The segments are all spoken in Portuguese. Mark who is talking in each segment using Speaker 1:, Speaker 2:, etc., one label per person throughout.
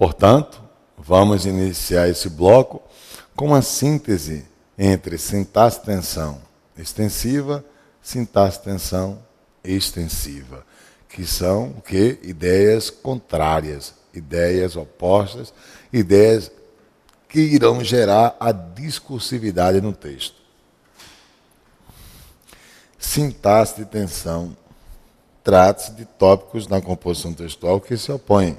Speaker 1: Portanto, vamos iniciar esse bloco com uma síntese entre sintaxe-tensão extensiva, sintaxe-tensão extensiva, que são o quê? Ideias contrárias, ideias opostas, ideias que irão gerar a discursividade no texto. Sintaxe de tensão trata-se de tópicos na composição textual que se opõem.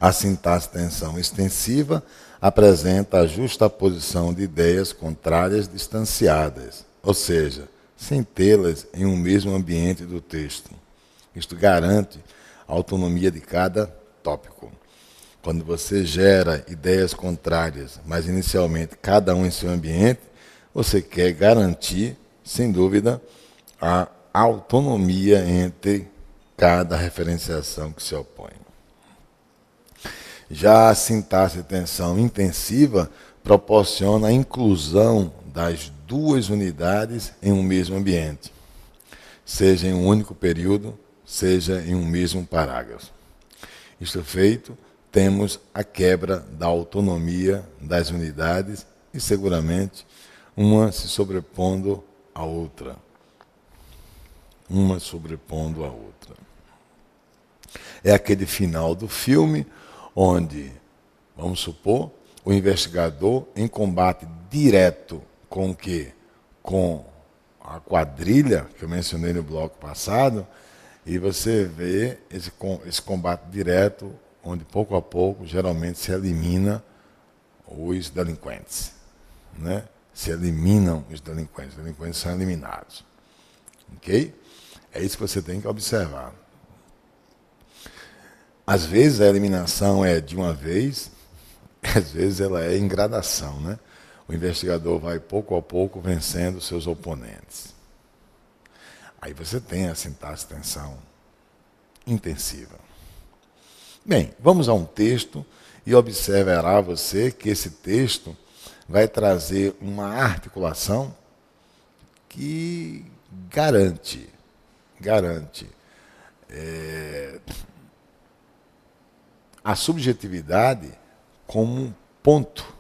Speaker 1: A sintaxe de tensão extensiva apresenta a justaposição de ideias contrárias distanciadas, ou seja, sem tê-las em um mesmo ambiente do texto. Isto garante a autonomia de cada tópico. Quando você gera ideias contrárias, mas inicialmente cada um em seu ambiente, você quer garantir, sem dúvida, a autonomia entre cada referenciação que se opõe. Já a sintaxe de tensão intensiva proporciona a inclusão das duas unidades em um mesmo ambiente, seja em um único período, seja em um mesmo parágrafo. Isto feito, temos a quebra da autonomia das unidades e, seguramente, uma se sobrepondo à outra. Uma sobrepondo à outra. É aquele final do filme onde, vamos supor, o investigador, em combate direto com o quê? Com a quadrilha, que eu mencionei no bloco passado, e você vê esse combate direto, onde pouco a pouco, geralmente, se elimina os delinquentes. Né? Se eliminam os delinquentes são eliminados. Ok? É isso que você tem que observar. Às vezes a eliminação é de uma vez, às vezes ela é em gradação, né? O investigador vai pouco a pouco vencendo seus oponentes. Aí você tem a sintaxe de tensão intensiva. Bem, vamos a um texto e observará você que esse texto vai trazer uma articulação que garante a subjetividade como um ponto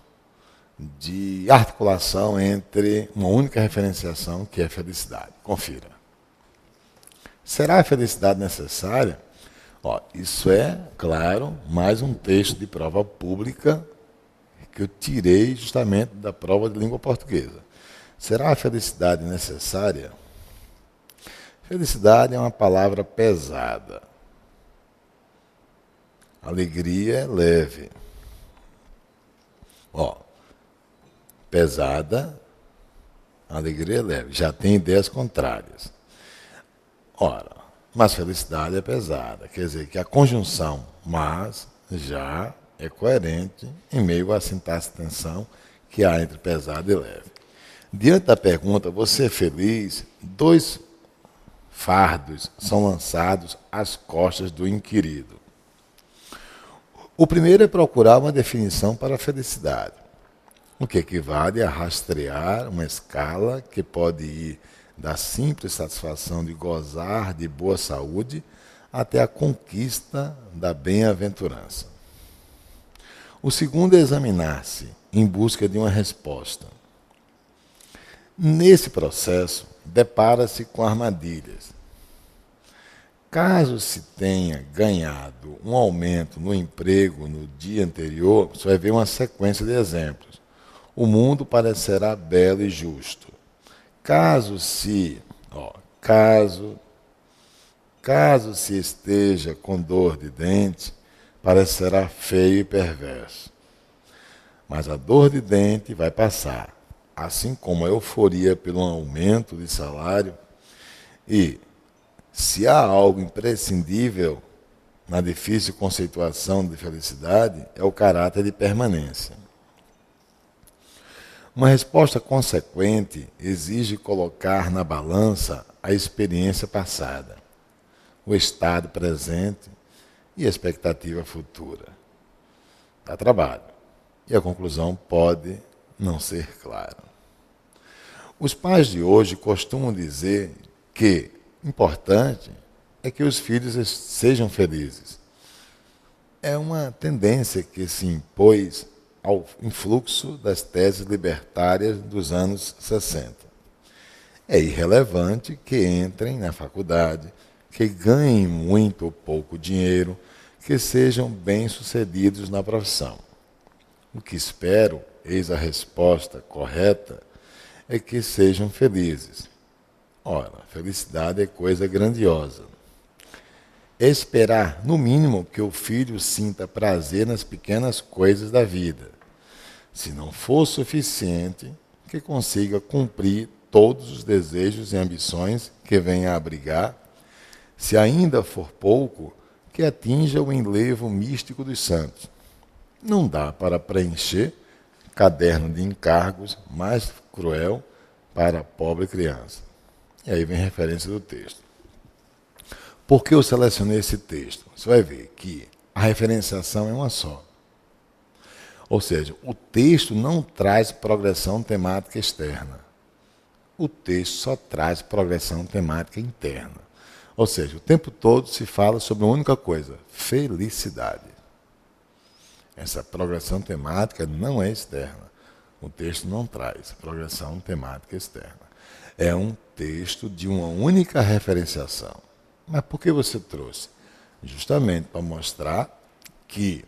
Speaker 1: de articulação entre uma única referenciação, que é a felicidade. Confira. Será a felicidade necessária? Isso é, claro, mais um texto de prova pública que eu tirei justamente da prova de língua portuguesa. Será a felicidade necessária? Felicidade é uma palavra pesada. Alegria é leve. Pesada, alegria é leve. Já tem ideias contrárias. Mas felicidade é pesada. Quer dizer que a conjunção mas já é coerente em meio à sintaxe de tensão que há entre pesado e leve. Diante da pergunta, você é feliz? 2 fardos são lançados às costas do inquirido. O primeiro é procurar uma definição para a felicidade, o que equivale a rastrear uma escala que pode ir da simples satisfação de gozar de boa saúde até a conquista da bem-aventurança. O segundo é examinar-se em busca de uma resposta. Nesse processo, depara-se com armadilhas. Caso se tenha ganhado um aumento no emprego no dia anterior, você vai ver uma sequência de exemplos. O mundo parecerá belo e justo. Caso se esteja com dor de dente, parecerá feio e perverso. Mas a dor de dente vai passar, assim como a euforia pelo aumento de salário. E, se há algo imprescindível na difícil conceituação de felicidade, é o caráter de permanência. Uma resposta consequente exige colocar na balança a experiência passada, o estado presente e a expectativa futura. Dá trabalho. E a conclusão pode não ser clara. Os pais de hoje costumam dizer que importante é que os filhos sejam felizes. é uma tendência que se impôs ao influxo das teses libertárias dos anos 60. É irrelevante que entrem na faculdade, que ganhem muito ou pouco dinheiro, que sejam bem-sucedidos na profissão. O que espero, eis a resposta correta, é que sejam felizes. Ora, felicidade é coisa grandiosa. Esperar, no mínimo, que o filho sinta prazer nas pequenas coisas da vida. Se não for suficiente, que consiga cumprir todos os desejos e ambições que venha a abrigar. Se ainda for pouco, que atinja o enlevo místico dos santos. Não dá para preencher caderno de encargos mais cruel para a pobre criança. E aí vem a referência do texto. Por que eu selecionei esse texto? Você vai ver que a referenciação é uma só. Ou seja, o texto não traz progressão temática externa. O texto só traz progressão temática interna. Ou seja, o tempo todo se fala sobre uma única coisa: felicidade. Essa progressão temática não é externa. O texto não traz progressão temática externa. É um texto de uma única referenciação. Mas por que você trouxe? Justamente para mostrar que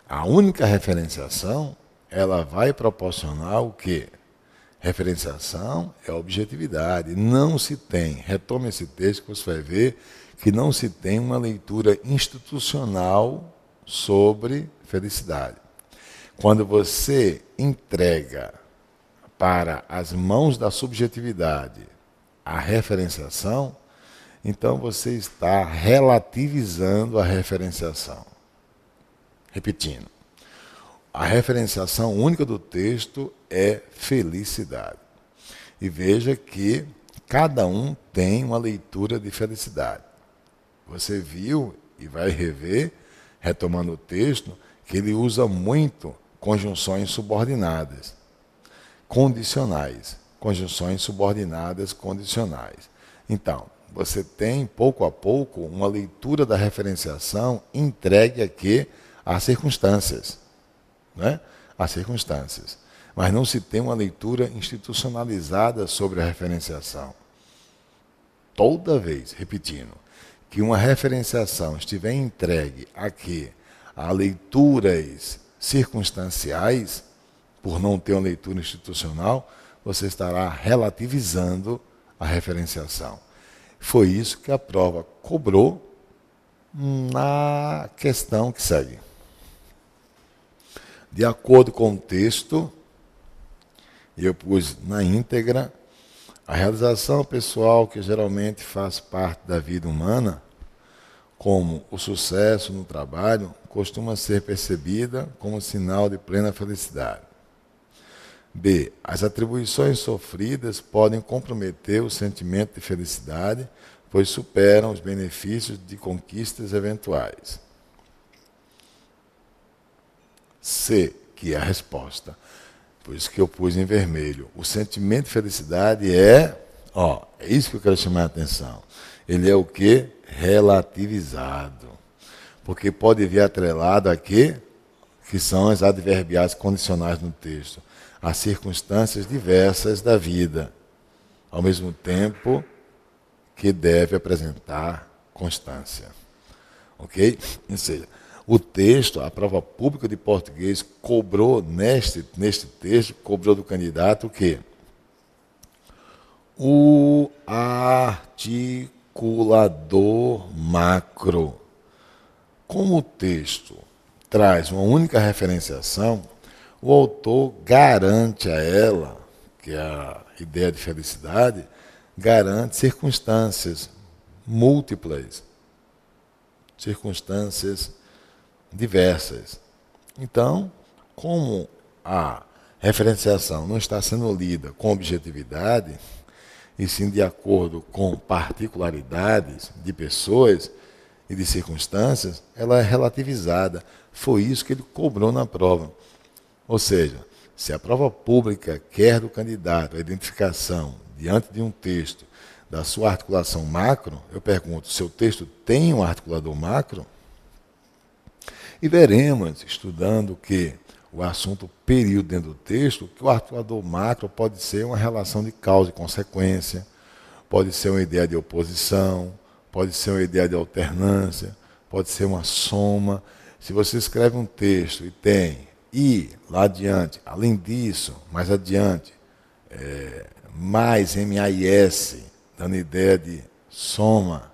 Speaker 1: a única referenciação, ela vai proporcionar o quê? Referenciação é objetividade. Não se tem, retome esse texto que você vai ver, que não se tem uma leitura institucional sobre felicidade. Quando você entrega para as mãos da subjetividade a referenciação, então você está relativizando a referenciação. Repetindo, a referenciação única do texto é felicidade. E veja que cada um tem uma leitura de felicidade. Você viu e vai rever, retomando o texto, que ele usa muito conjunções subordinadas, condicionais. Conjunções subordinadas condicionais. Então, você tem, pouco a pouco, uma leitura da referenciação entregue aqui às circunstâncias. Né? As circunstâncias. Mas não se tem uma leitura institucionalizada sobre a referenciação. Toda vez, repetindo, que uma referenciação estiver entregue aqui a leituras circunstanciais, por não ter uma leitura institucional, você estará relativizando a referenciação. Foi isso que a prova cobrou na questão que segue. De acordo com o texto, eu pus na íntegra, a realização pessoal que geralmente faz parte da vida humana, como o sucesso no trabalho, costuma ser percebida como sinal de plena felicidade. B. As atribuições sofridas podem comprometer o sentimento de felicidade, pois superam os benefícios de conquistas eventuais. C, que é a resposta. Por isso que eu pus em vermelho. O sentimento de felicidade é isso que eu quero chamar a atenção. Ele é o quê? Relativizado. Porque pode vir atrelado aqui, que são as adverbiais condicionais no texto, as circunstâncias diversas da vida, ao mesmo tempo que deve apresentar constância. Ok? Ou seja, o texto, a prova pública de português cobrou neste texto, cobrou do candidato o quê? O articulador macro. Como o texto traz uma única referenciação, o autor garante a ela, que é a ideia de felicidade, garante circunstâncias múltiplas, circunstâncias diversas. Então, como a referenciação não está sendo lida com objetividade, e sim de acordo com particularidades de pessoas e de circunstâncias, ela é relativizada. Foi isso que ele cobrou na prova. Ou seja, se a prova pública quer do candidato a identificação, diante de um texto, da sua articulação macro, eu pergunto, seu texto tem um articulador macro? E veremos, estudando que o assunto período dentro do texto, que o articulador macro pode ser uma relação de causa e consequência, pode ser uma ideia de oposição, pode ser uma ideia de alternância, pode ser uma soma. Se você escreve um texto e tem e lá adiante, além disso, mais adiante, mais MAIS, dando ideia de soma,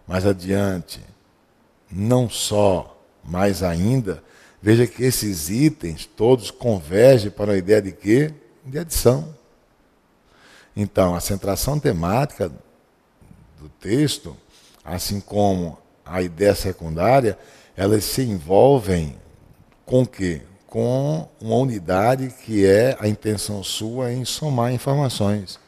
Speaker 1: mais adiante, não só, mais ainda, veja que esses itens todos convergem para a ideia de quê? De adição. Então, a centração temática do texto, assim como a ideia secundária, elas se envolvem com o quê? Com uma unidade que é a intenção sua em somar informações.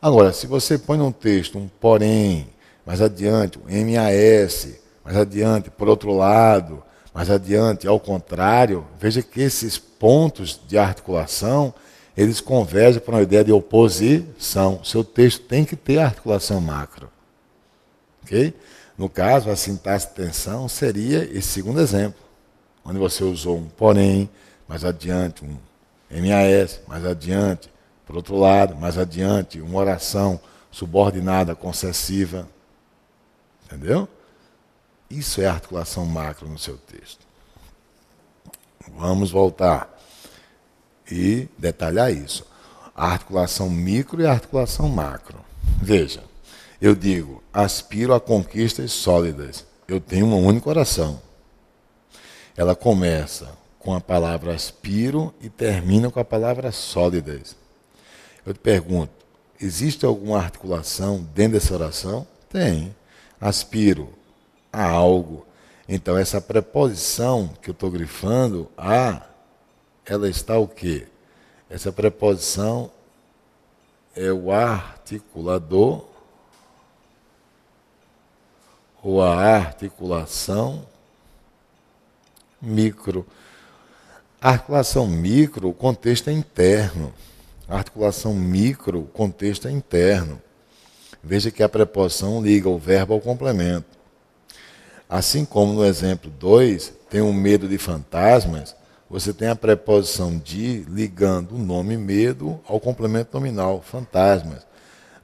Speaker 1: Agora, se você põe num texto um porém, mais adiante, um MAS, mais adiante, por outro lado, mais adiante, ao contrário, veja que esses pontos de articulação, eles convergem para uma ideia de oposição. Seu texto tem que ter articulação macro. Okay? No caso, a sintaxe tensão seria esse segundo exemplo, onde você usou um porém, mais adiante um MAS, mais adiante, por outro lado, mais adiante, uma oração subordinada concessiva. Entendeu? Isso é articulação macro no seu texto. Vamos voltar e detalhar isso. A articulação micro e a articulação macro. Veja, eu digo, aspiro a conquistas sólidas. Eu tenho uma única oração. Ela começa com a palavra aspiro e termina com a palavra sólidas. Eu te pergunto, existe alguma articulação dentro dessa oração? Tem. Aspiro a algo. Então, essa preposição que eu estou grifando, a, ela está o quê? Essa preposição é o articulador ou a articulação micro. A articulação micro, o contexto é interno. A articulação micro, o contexto é interno. Veja que a preposição liga o verbo ao complemento. Assim como no exemplo 2, tem um medo de fantasmas, você tem a preposição de ligando o nome medo ao complemento nominal, fantasmas.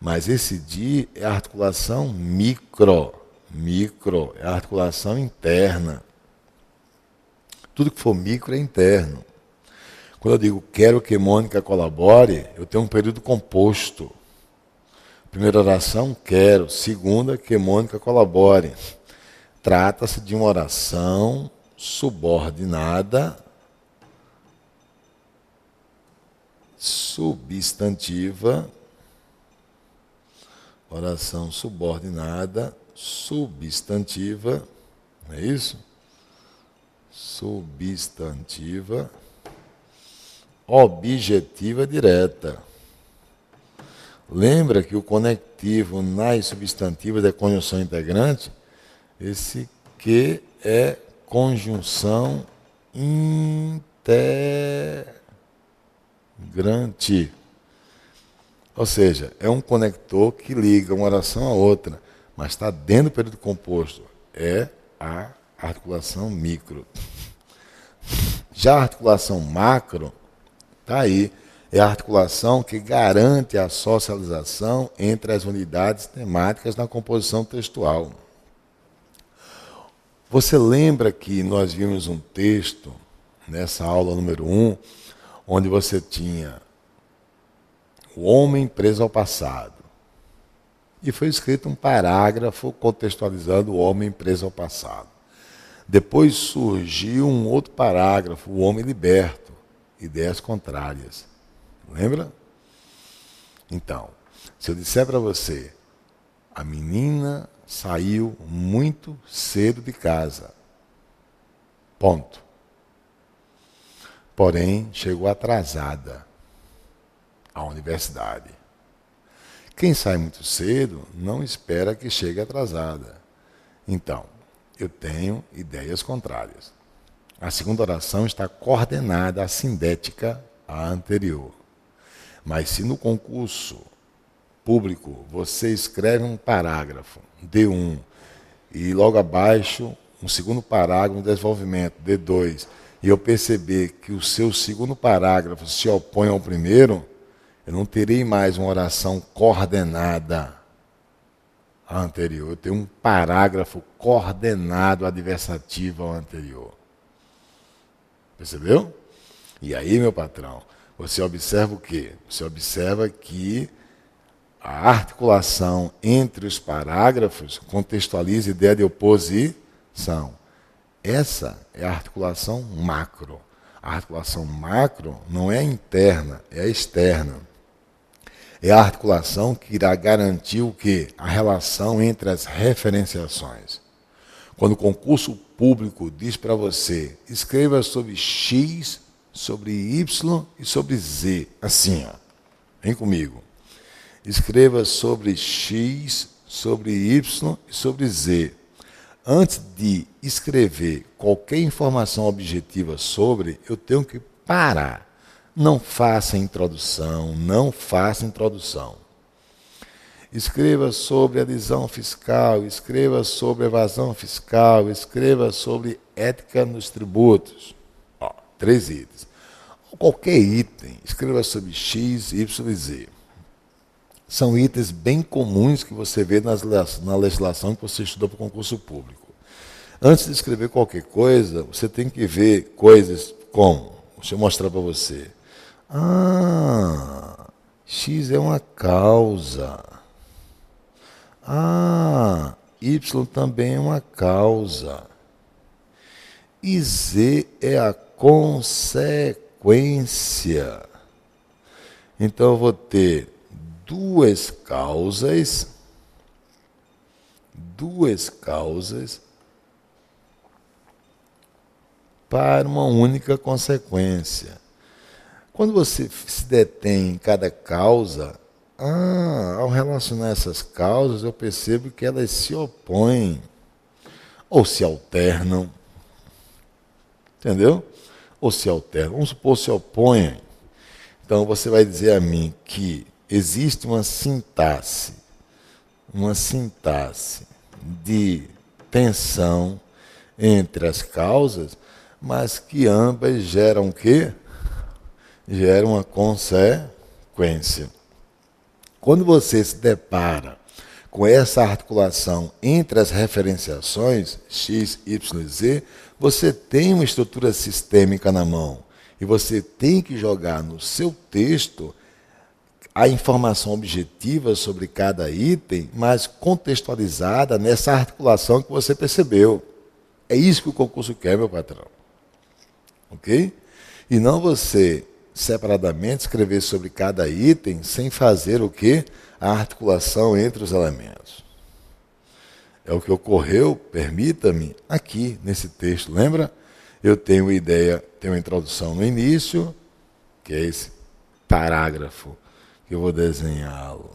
Speaker 1: Mas esse de é a articulação micro. Micro é a articulação interna. Tudo que for micro é interno. Quando eu digo quero que Mônica colabore, eu tenho um período composto. Primeira oração, quero. Segunda, que Mônica colabore. Trata-se de uma oração subordinada, substantiva, oração subordinada, substantiva, não é isso? Substantiva, objetiva direta. Lembra que o conectivo nas substantivas é conjunção integrante? Esse que é conjunção integrante. Ou seja, é um conector que liga uma oração a outra, mas está dentro do período composto. É a articulação micro. Já a articulação macro, está aí. É a articulação que garante a socialização entre as unidades temáticas na composição textual. Você lembra que nós vimos um texto, nessa aula número 1, onde você tinha o homem preso ao passado. E foi escrito um parágrafo contextualizando o homem preso ao passado. Depois surgiu um outro parágrafo, o homem liberto, ideias contrárias. Lembra? Então, se eu disser para você, a menina saiu muito cedo de casa. Ponto. Porém, chegou atrasada à universidade. Quem sai muito cedo não espera que chegue atrasada. Então, eu tenho ideias contrárias. A segunda oração está coordenada à sindética à anterior. Mas se no concurso público você escreve um parágrafo, D1, e logo abaixo um segundo parágrafo de desenvolvimento, D2, e eu perceber que o seu segundo parágrafo se opõe ao primeiro, eu não terei mais uma oração coordenada à anterior. Eu tenho um parágrafo coordenado adversativo ao anterior. Percebeu? E aí, meu patrão, você observa o quê? Você observa que a articulação entre os parágrafos contextualiza a ideia de oposição. Essa é a articulação macro. A articulação macro não é interna, é externa. É a articulação que irá garantir o quê? A relação entre as referenciações. Quando o concurso público diz para você, escreva sobre X, sobre Y e sobre Z. Assim, ó. Vem comigo. Escreva sobre X, sobre Y e sobre Z. Antes de escrever qualquer informação objetiva sobre, eu tenho que parar. Não faça introdução, não faça introdução. Escreva sobre adesão fiscal, escreva sobre evasão fiscal, escreva sobre ética nos tributos. 3 itens. Qualquer item, escreva sobre X, Y e Z. São itens bem comuns que você vê na legislação que você estudou para o concurso público. Antes de escrever qualquer coisa, você tem que ver coisas como, deixa eu mostrar para você. X é uma causa. Y também é uma causa. E Z é a consequência. Então eu vou ter duas causas para uma única consequência. Quando você se detém em cada causa, ao relacionar essas causas, eu percebo que elas se opõem ou se alternam. Entendeu? Ou se alternam. Vamos supor, se opõem. Então você vai dizer a mim que existe uma sintaxe de tensão entre as causas, mas que ambas geram o quê? Geram uma consequência. Quando você se depara com essa articulação entre as referenciações, X, Y e Z, você tem uma estrutura sistêmica na mão. E você tem que jogar no seu texto a informação objetiva sobre cada item, mas contextualizada nessa articulação que você percebeu. É isso que o concurso quer, meu patrão. Ok? E não você, separadamente, escrever sobre cada item sem fazer o quê? A articulação entre os elementos. É o que ocorreu, permita-me, aqui nesse texto. Lembra? Eu tenho ideia, tenho uma introdução no início, que é esse parágrafo, que eu vou desenhá-lo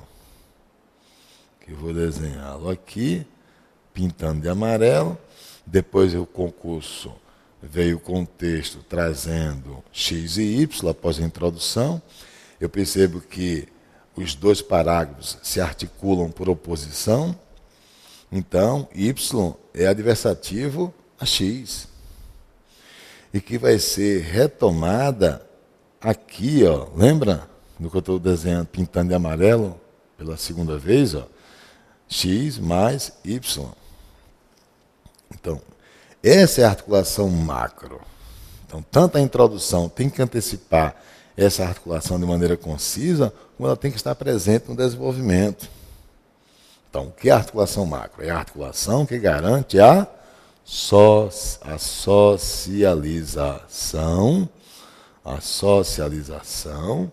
Speaker 1: aqui, pintando de amarelo. Depois o concurso veio com o texto trazendo X e Y após a introdução. Eu percebo que os dois parágrafos se articulam por oposição. Então, Y é adversativo a X. E que vai ser retomada aqui, ó, lembra? No que eu estou desenhando, pintando de amarelo, pela segunda vez, ó, X mais Y. Então, essa é a articulação macro. Então, tanto a introdução tem que antecipar essa articulação de maneira concisa, como ela tem que estar presente no desenvolvimento. Então, o que é a articulação macro? É a articulação que garante a socialização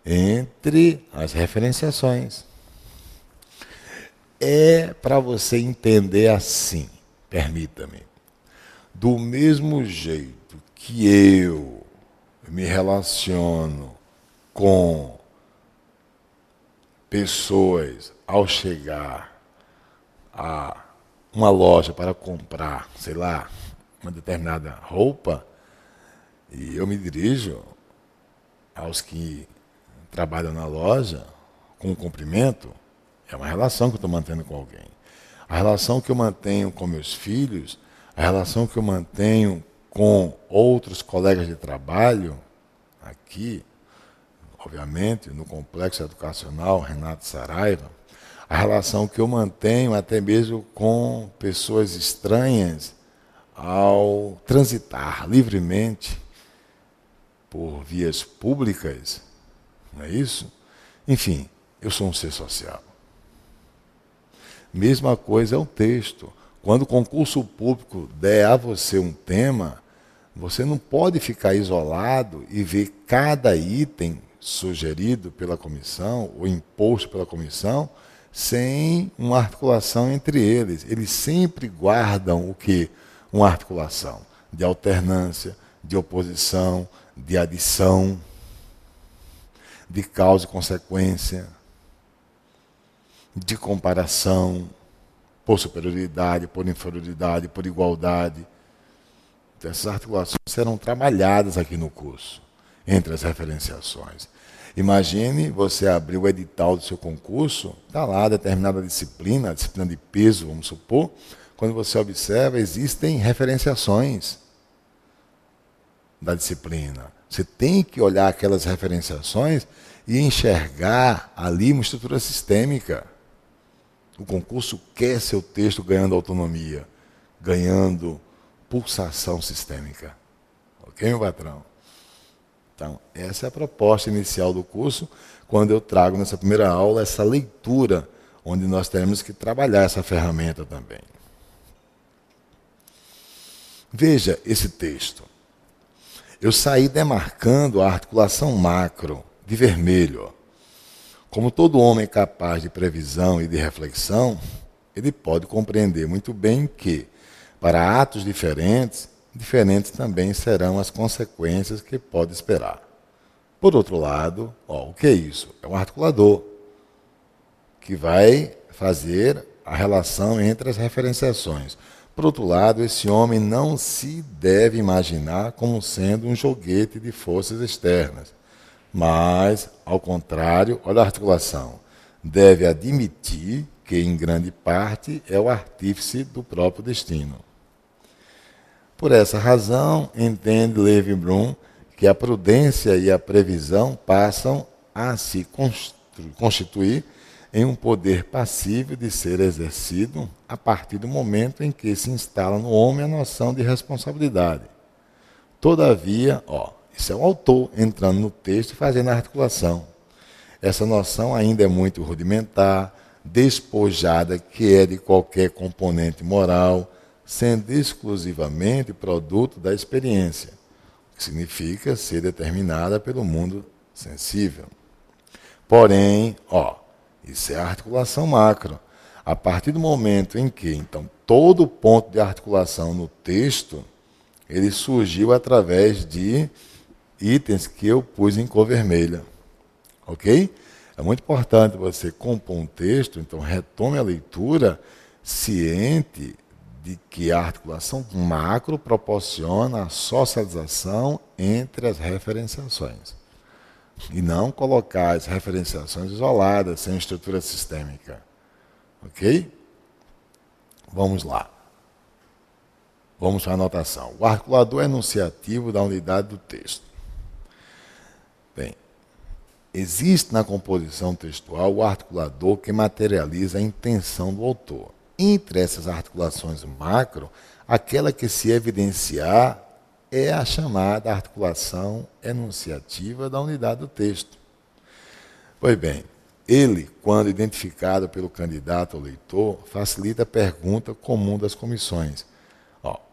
Speaker 1: entre as referenciações. É para você entender assim, permita-me. Do mesmo jeito que eu me relaciono com pessoas ao chegar a uma loja para comprar, sei lá, uma determinada roupa, e eu me dirijo aos que trabalham na loja com o cumprimento, é uma relação que eu estou mantendo com alguém. A relação que eu mantenho com meus filhos, A relação que eu mantenho com outros colegas de trabalho, aqui, obviamente, no Complexo Educacional Renato Saraiva, a relação que eu mantenho até mesmo com pessoas estranhas ao transitar livremente por vias públicas, não é isso? Enfim, eu sou um ser social. Mesma coisa é o texto. Quando o concurso público der a você um tema, você não pode ficar isolado e ver cada item sugerido pela comissão ou imposto pela comissão sem uma articulação entre eles. Eles sempre guardam o quê? Uma articulação de alternância, de oposição, de adição, de causa e consequência, de comparação, por superioridade, por inferioridade, por igualdade. Então, essas articulações serão trabalhadas aqui no curso, entre as referenciações. Imagine você abrir o edital do seu concurso, está lá determinada disciplina, a disciplina de peso, vamos supor, quando você observa, existem referenciações da disciplina. Você tem que olhar aquelas referenciações e enxergar ali uma estrutura sistêmica. O concurso quer seu texto ganhando autonomia, ganhando pulsação sistêmica. Ok, meu patrão? Então, essa é a proposta inicial do curso, quando eu trago nessa primeira aula essa leitura, onde nós teremos que trabalhar essa ferramenta também. Veja esse texto. Eu saí demarcando a articulação macro, de vermelho. Como todo homem capaz de previsão e de reflexão, ele pode compreender muito bem que, para atos diferentes, diferentes também serão as consequências que pode esperar. Por outro lado, o que é isso? É um articulador que vai fazer a relação entre as referenciações. Por outro lado, esse homem não se deve imaginar como sendo um joguete de forças externas, mas, ao contrário, olha a articulação, deve admitir que, em grande parte, é o artífice do próprio destino. Por essa razão, entende Lévi-Blum que a prudência e a previsão passam a se constituir em um poder passível de ser exercido a partir do momento em que se instala no homem a noção de responsabilidade. Todavia, isso é o autor entrando no texto e fazendo a articulação. Essa noção ainda é muito rudimentar, despojada, que é de qualquer componente moral, sendo exclusivamente produto da experiência, o que significa ser determinada pelo mundo sensível. Porém, isso é a articulação macro. A partir do momento em que, então, todo o ponto de articulação no texto, ele surgiu através de itens que eu pus em cor vermelha. Ok? É muito importante você compor um texto, então retome a leitura ciente de que a articulação macro proporciona a socialização entre as referenciações. E não colocar as referenciações isoladas, sem estrutura sistêmica. Ok? Vamos lá. Vamos para a anotação. O articulador enunciativo da unidade do texto. Bem, existe na composição textual o articulador que materializa a intenção do autor. Entre essas articulações macro, aquela que se evidenciar é a chamada articulação enunciativa da unidade do texto. Pois bem, ele, quando identificado pelo candidato ou leitor, facilita a pergunta comum das comissões.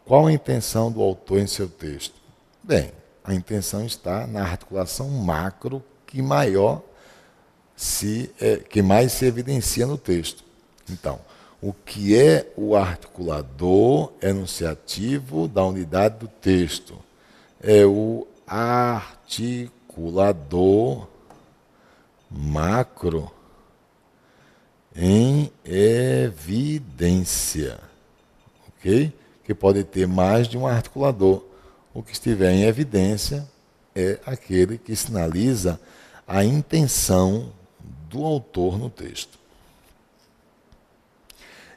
Speaker 1: Qual a intenção do autor em seu texto? Bem, a intenção está na articulação macro que mais se evidencia no texto. Então, o que é o articulador enunciativo da unidade do texto? É o articulador macro em evidência. Ok? Que pode ter mais de um articulador. O que estiver em evidência é aquele que sinaliza a intenção do autor no texto.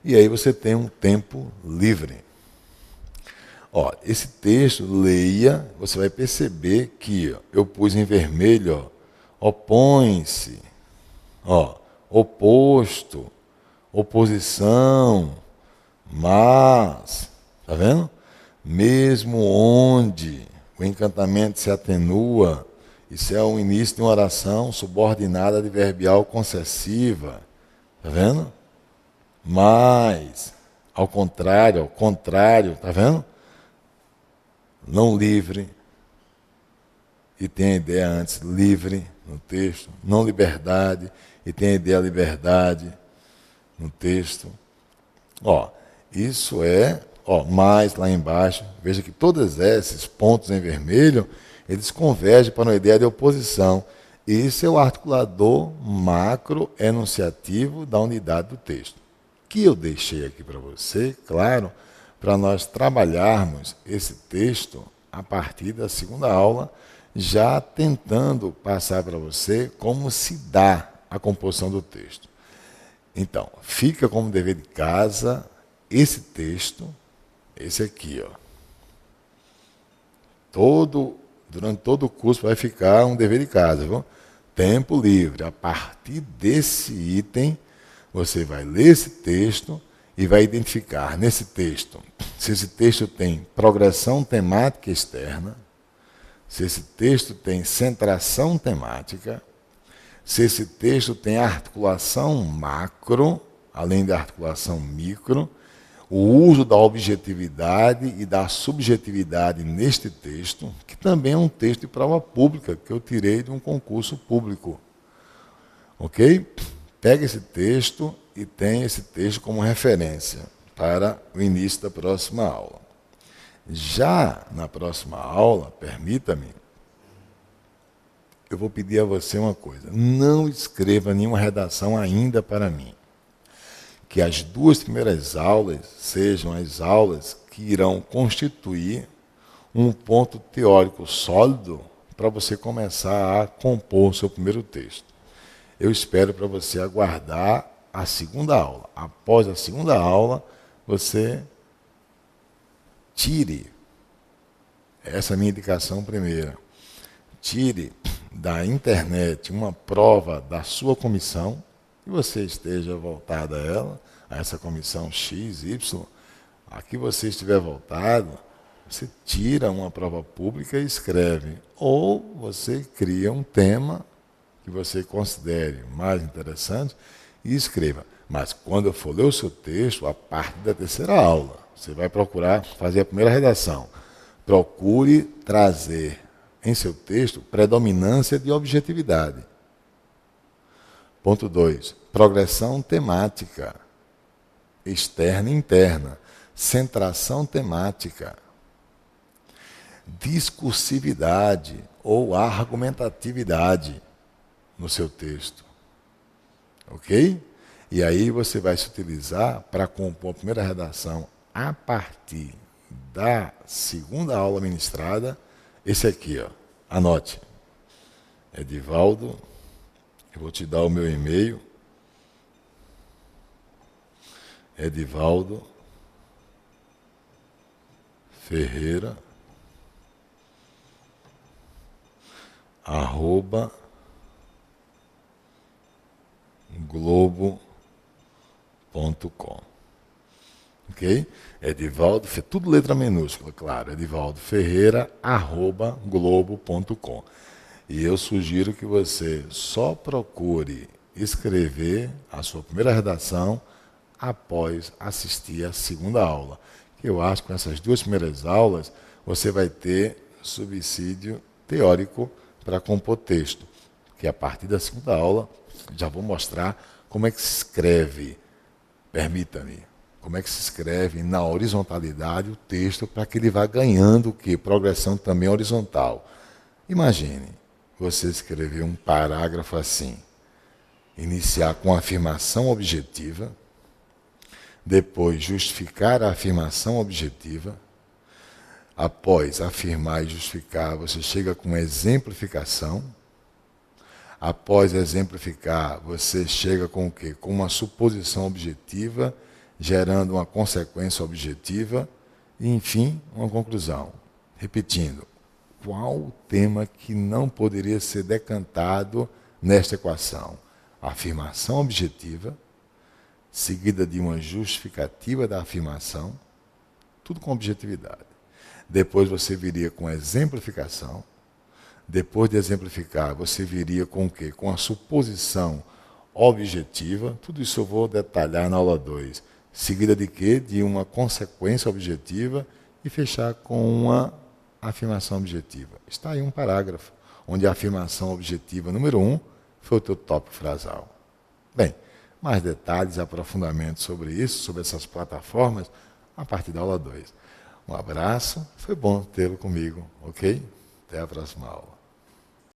Speaker 1: E aí você tem um tempo livre. Ó, esse texto, leia, você vai perceber que ó, eu pus em vermelho, ó, opõe-se, ó, oposto, oposição, mas, tá vendo? Mesmo onde o encantamento se atenua, isso é o início de uma oração subordinada adverbial concessiva, tá vendo? Mas, ao contrário, tá vendo? Não livre, e tem a ideia antes, livre, no texto. Não liberdade, e tem a ideia liberdade, no texto. Ó, isso é, ó, mais lá embaixo, veja que todos esses pontos em vermelho, eles convergem para uma ideia de oposição. Isso é o articulador macro-enunciativo da unidade do texto. Que eu deixei aqui para você, claro, para nós trabalharmos esse texto a partir da segunda aula, já tentando passar para você como se dá a composição do texto. Então, fica como dever de casa esse texto, esse aqui, ó. Durante todo o curso vai ficar um dever de casa, viu? Tempo livre. A partir desse item, você vai ler esse texto e vai identificar nesse texto se esse texto tem progressão temática externa, se esse texto tem centração temática, se esse texto tem articulação macro, além da articulação micro, o uso da objetividade e da subjetividade neste texto, que também é um texto de prova pública, que eu tirei de um concurso público. Ok? Pega esse texto e tem esse texto como referência para o início da próxima aula. Já na próxima aula, permita-me, eu vou pedir a você uma coisa. Não escreva nenhuma redação ainda para mim. Que as 2 primeiras aulas sejam as aulas que irão constituir um ponto teórico sólido para você começar a compor o seu primeiro texto. Eu espero para você aguardar a segunda aula. Após a segunda aula, você tire, essa é a minha indicação primeira, tire da internet uma prova da sua comissão, que você esteja voltado a ela, a essa comissão X, Y, a que você estiver voltado, você tira uma prova pública e escreve. Ou você cria um tema que você considere mais interessante e escreva. Mas quando eu for ler o seu texto, a partir da terceira aula, você vai procurar fazer a primeira redação. Procure trazer em seu texto predominância de objetividade. Ponto 2. Progressão temática, externa e interna. Centração temática. Discursividade ou argumentatividade no seu texto. Ok? E aí você vai se utilizar para compor a primeira redação a partir da segunda aula ministrada. Esse aqui, ó. Anote. Edivaldo, eu vou te dar o meu e-mail. Edivaldo Ferreira @globo.com. Ok? Edivaldo, tudo letra minúscula, claro. Edivaldo Ferreira @globo.com. E eu sugiro que você só procure escrever a sua primeira redação após assistir a segunda aula. Eu acho que com essas 2 primeiras aulas você vai ter subsídio teórico para compor texto. Que a partir da segunda aula já vou mostrar como é que se escreve, permita-me, como é que se escreve na horizontalidade o texto para que ele vá ganhando o quê? Progressão também horizontal. Imagine você escrever um parágrafo assim, iniciar com afirmação objetiva, depois justificar a afirmação objetiva, após afirmar e justificar, você chega com exemplificação, após exemplificar, você chega com o quê? Com uma suposição objetiva, gerando uma consequência objetiva, E, enfim, uma conclusão. Repetindo, qual o tema que não poderia ser decantado nesta equação? A afirmação objetiva, seguida de uma justificativa da afirmação, tudo com objetividade. Depois você viria com a exemplificação. Depois de exemplificar, você viria com o quê? Com a suposição objetiva. Tudo isso eu vou detalhar na aula 2. Seguida de quê? De uma consequência objetiva e fechar com uma afirmação objetiva. Está aí um parágrafo, onde a afirmação objetiva número 1 foi o teu tópico frasal. Bem, mais detalhes, aprofundamentos sobre isso, sobre essas plataformas, a partir da aula 2. Um abraço, foi bom tê-lo comigo, ok? Até a próxima aula.